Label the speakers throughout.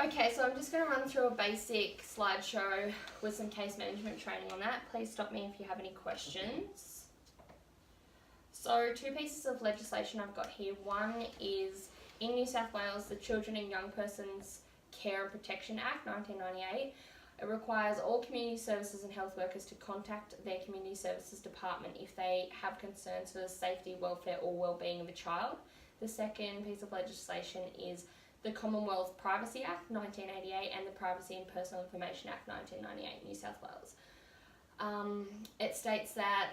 Speaker 1: Okay, so I'm just going to run through a basic slideshow with some case management training on that. Please stop me if you have any questions. So 2 pieces of legislation I've got here. One is in New South Wales, the Children and Young Persons Care and Protection Act 1998. It requires all community services and health workers to contact their community services department if they have concerns for the safety, welfare or well-being of a child. The second piece of legislation is the Commonwealth Privacy Act 1988 and the Privacy and Personal Information Act 1998, New South Wales. It states that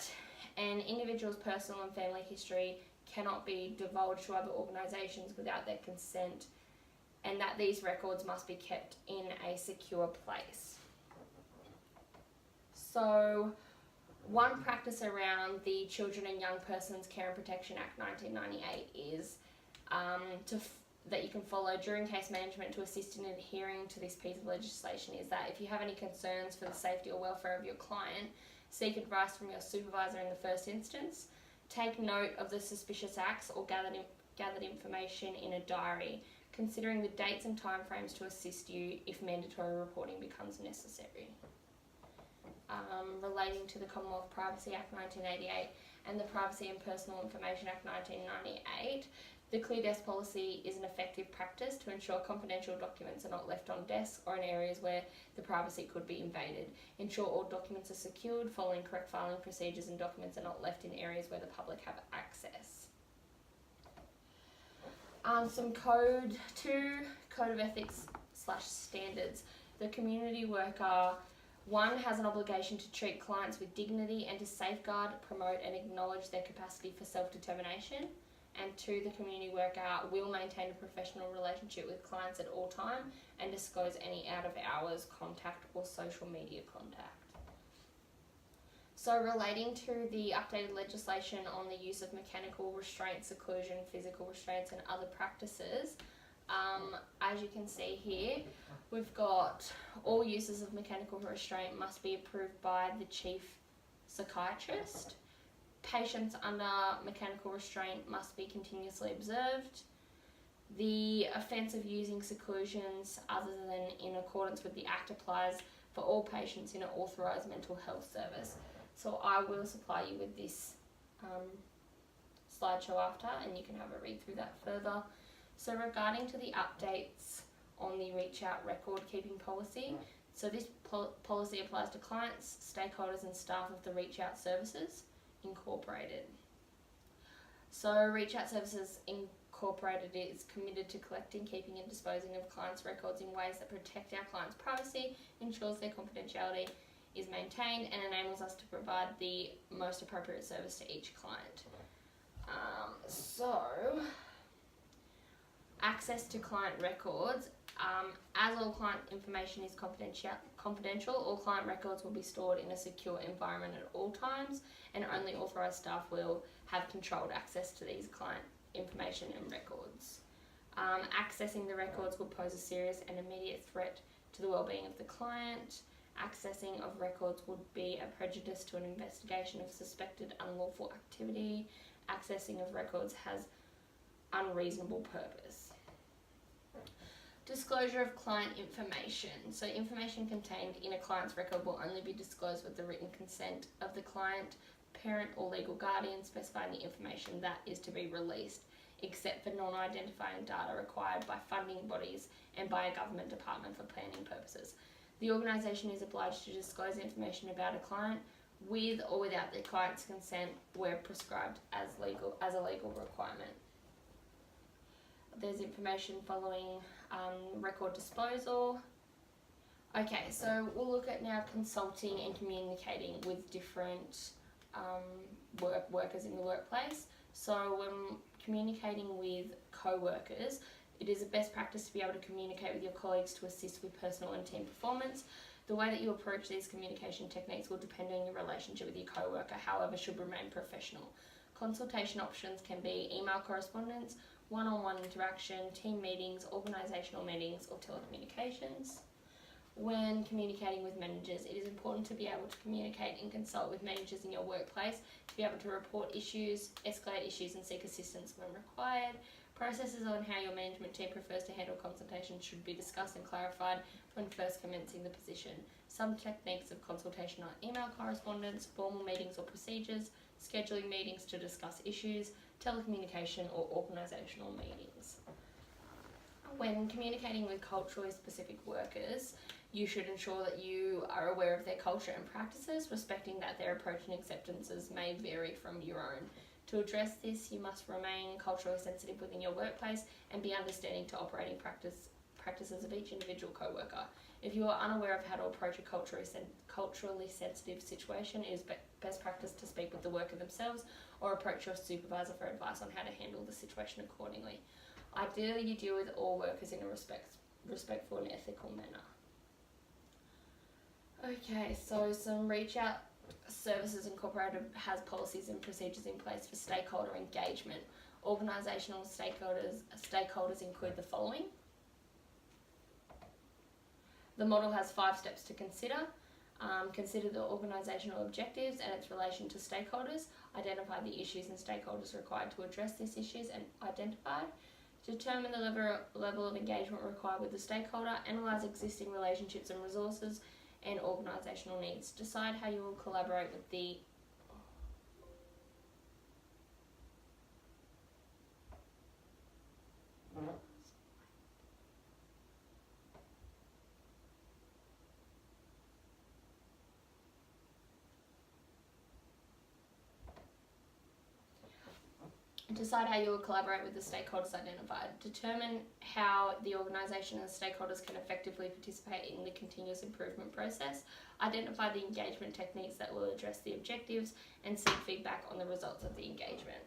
Speaker 1: an individual's personal and family history cannot be divulged to other organisations without their consent, and that these records must be kept in a secure place. So, one practice around the Children and Young Persons Care and Protection Act 1998 is that you can follow during case management to assist in adhering to this piece of legislation is that if you have any concerns for the safety or welfare of your client, seek advice from your supervisor in the first instance, take note of the suspicious acts or gathered information in a diary, considering the dates and timeframes to assist you if mandatory reporting becomes necessary. Relating to the Commonwealth Privacy Act 1988 and the Privacy and Personal Information Act 1998, the Clear Desk policy is an effective practice to ensure confidential documents are not left on desks or in areas where the privacy could be invaded. Ensure all documents are secured, following correct filing procedures, and documents are not left in areas where the public have access. Some Code of Ethics / standards. The community worker, 1, has an obligation to treat clients with dignity and to safeguard, promote and acknowledge their capacity for self-determination. And 2, the community worker will maintain a professional relationship with clients at all time and disclose any out of hours contact or social media contact. So relating to the updated legislation on the use of mechanical restraint, seclusion, physical restraints and other practices, as you can see here, we've got all uses of mechanical restraint must be approved by the chief psychiatrist. Patients under mechanical restraint must be continuously observed. The offence of using seclusions other than in accordance with the Act applies for all patients in an authorised mental health service. So I will supply you with this slideshow after, and you can have a read through that further. So regarding to the updates on the Reach Out record keeping policy, so this policy applies to clients, stakeholders and staff of the Reach Out Services Incorporated. So Reach Out Services Incorporated is committed to collecting, keeping and disposing of clients' records in ways that protect our clients' privacy, ensures their confidentiality is maintained and enables us to provide the most appropriate service to each client. So access to client records. As all client information is confidential, all client records will be stored in a secure environment at all times, and only authorised staff will have controlled access to these client information and records. Accessing the records will pose a serious and immediate threat to the well-being of the client. Accessing of records would be a prejudice to an investigation of suspected unlawful activity. Accessing of records has unreasonable purpose. Disclosure of client information. So information contained in a client's record will only be disclosed with the written consent of the client, parent or legal guardian, specifying the information that is to be released, except for non-identifying data required by funding bodies and by a government department for planning purposes. The organisation is obliged to disclose information about a client with or without the client's consent where prescribed as a legal requirement. There's information following record disposal. Okay, so we'll look at now consulting and communicating with different workers in the workplace. So when communicating with co-workers, it is a best practice to be able to communicate with your colleagues to assist with personal and team performance. The way that you approach these communication techniques will depend on your relationship with your co-worker, however, should remain professional. Consultation options can be email correspondence, one-on-one interaction, team meetings, organisational meetings, or telecommunications. When communicating with managers, it is important to be able to communicate and consult with managers in your workplace, to be able to report issues, escalate issues and seek assistance when required, Processes on how your management team prefers to handle consultation should be discussed and clarified when first commencing the position. Some techniques of consultation are email correspondence, formal meetings or procedures, scheduling meetings to discuss issues, telecommunication or organisational meetings. When communicating with culturally specific workers, you should ensure that you are aware of their culture and practices, respecting that their approach and acceptances may vary from your own. To address this, you must remain culturally sensitive within your workplace and be understanding to operating practices of each individual co-worker. If you are unaware of how to approach a culturally sensitive situation, it is best practice to speak with the worker themselves or approach your supervisor for advice on how to handle the situation accordingly. Ideally, you deal with all workers in a respectful and ethical manner. Okay, so some Reach Out Services Incorporated has policies and procedures in place for stakeholder engagement. Organisational stakeholders include the following. The model has 5 steps to consider. Consider the organisational objectives and its relation to stakeholders. Identify the issues and stakeholders required to address these issues and identified. Determine the level of engagement required with the stakeholder. Analyse existing relationships and resources and organisational needs. Decide how you will collaborate with the stakeholders identified. Determine how the organisation and stakeholders can effectively participate in the continuous improvement process. Identify the engagement techniques that will address the objectives and seek feedback on the results of the engagement.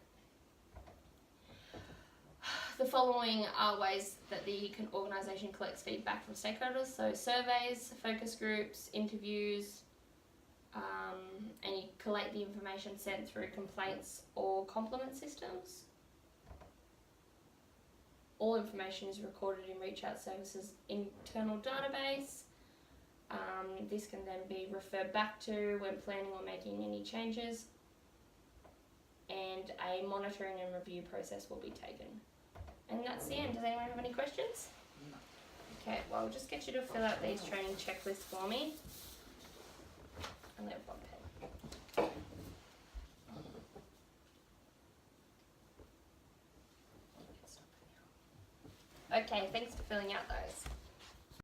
Speaker 1: The following are ways that the organisation collects feedback from stakeholders. So surveys, focus groups, interviews, and you collate the information sent through complaints or compliment systems. All information is recorded in Reach Out Services internal database. This can then be referred back to when planning or making any changes, and a monitoring and review process will be taken. And that's the end. Does anyone have any questions?
Speaker 2: No.
Speaker 1: Okay, well, I'll just get you to fill out these training checklists for me. And they have one pen. Okay, thanks for filling out those.